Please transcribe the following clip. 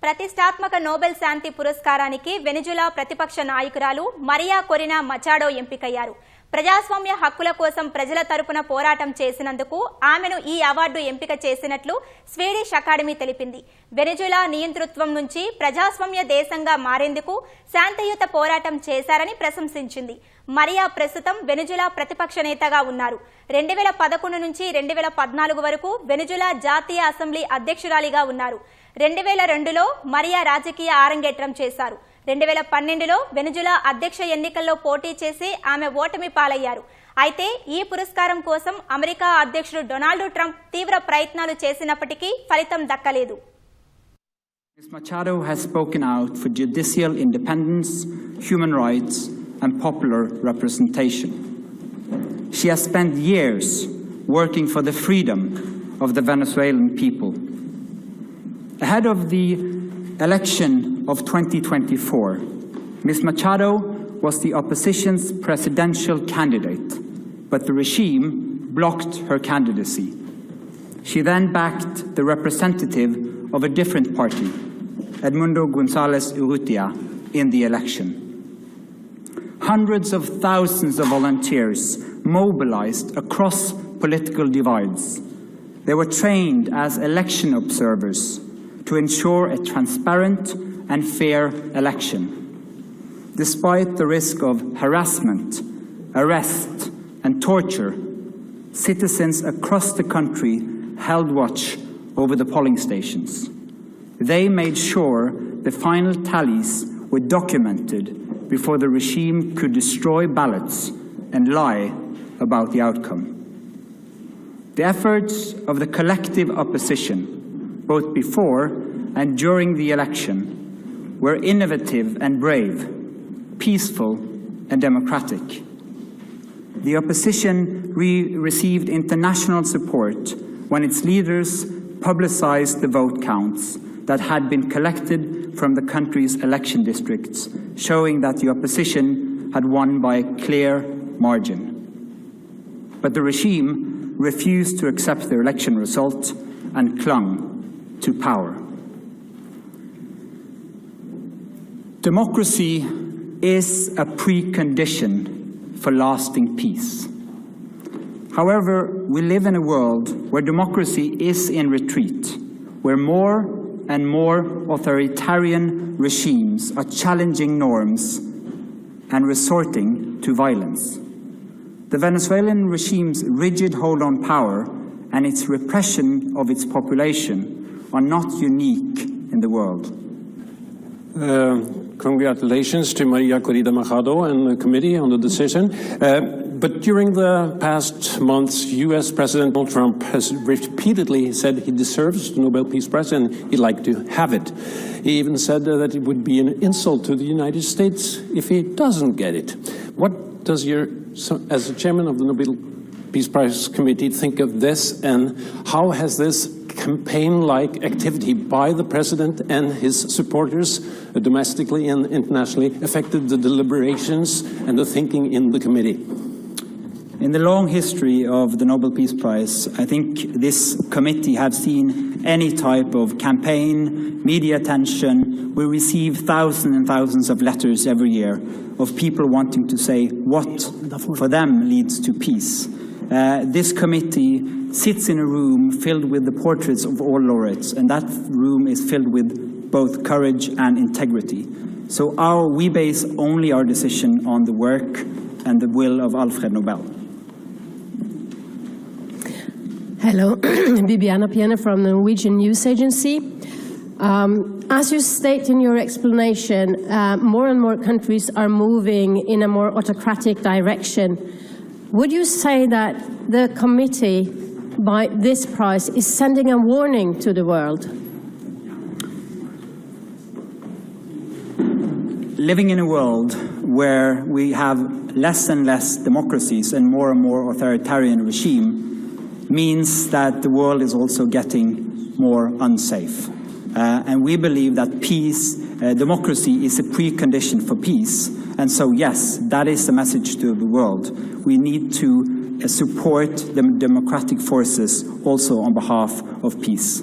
ప్రతిష్టాత్మక నోబెల్ శాంతి పురస్కారానికి వెనిజులా ప్రతిపక్ష నాయకురాలు మరియా కొరినా మచాడో ఎంపికయ్యారు. ప్రజాస్వామ్య హక్కుల కోసం ప్రజల తరపున పోరాటం చేసినందుకు ఆమెను ఈ అవార్డు ఎంపిక చేసినట్లు స్వీడిష్ అకాడమీ తెలిపింది. వెనిజులా నియంతృత్వం నుంచి ప్రజాస్వామ్య దేశంగా మారేందుకు శాంతియుత పోరాటం చేశారని ప్రశంసించింది. మరియా ప్రస్తుతం వెనిజులా ప్రతిపక్ష నేతగా ఉన్నారు. 2011 నుంచి 2014 వరకు వెనిజులా జాతీయ అసెంబ్లీ అధ్యక్షురాలిగా ఉన్నారు. 2002లో మరియా రాజకీయ ఆరంగేట్రం చేశారు. 2012లో వెనిజులా అధ్యక్ష ఎన్నికల్లో పోటీ చేసి ఆమె ఓటమి పాలయ్యారు. అయితే ఈ పురస్కారం కోసం అమెరికా అధ్యక్షుడు డొనాల్డ్ ట్రంప్ తీవ్ర ప్రయత్నాలు చేసినప్పటికీ ఫలితం దక్కలేదు. Ms. Machado has spoken out for judicial independence, human rights, and popular representation. She has spent years working for the freedom of the Venezuelan people. Ahead of the election of 2024, Ms. Machado was the opposition's presidential candidate, but the regime blocked her candidacy. She then backed the representative of a different party, Edmundo González Urrutia, in the election. Hundreds of thousands of volunteers mobilized across political divides. They were trained as election observers to ensure a transparent and fair election. Despite the risk of harassment, arrest, and torture, citizens across the country held watch over the polling stations. They made sure the final tallies were documented before the regime could destroy ballots and lie about the outcome. The efforts of the collective opposition, both before and during the election, were innovative and brave, peaceful and democratic. The opposition received international support when its leaders publicized the vote counts that had been collected from the country's election districts, showing that the opposition had won by a clear margin. But the regime refused to accept the election result and clung to power. Democracy is a precondition for lasting peace. However, we live in a world where democracy is in retreat, where more and more authoritarian regimes are challenging norms and resorting to violence. The Venezuelan regime's rigid hold on power and its repression of its population are not unique in the world. Congratulations to Maria Corina Machado and the committee on the decision. But during the past months, U.S. President Donald Trump has repeatedly said he deserves the Nobel Peace Prize and he'd like to have it. He even said that it would be an insult to the United States if he doesn't get it. What does as the chairman of the Nobel Peace Prize Committee, think of this, and how has this campaign-like activity by the president and his supporters, domestically and internationally, affected the deliberations and the thinking in the committee? In the long history of the Nobel Peace Prize, I think this committee has seen any type of campaign, media attention. We receive thousands and thousands of letters every year of people wanting to say what for them leads to peace. This committee sits in a room filled with the portraits of all laureates, and that room is filled with both courage and integrity. So we base only our decision on the work and the will of Alfred Nobel. Hello, Bibiana Piena from the Norwegian News Agency. As you state in your explanation, more and more countries are moving in a more autocratic direction. Would you say that the committee, by this prize, is sending a warning to the world? Living in a world where we have less and less democracies and more authoritarian regime means that the world is also getting more unsafe. And we believe that peace, democracy is a precondition for peace. And so, yes, that is the message to the world. We need to support the democratic forces also on behalf of peace.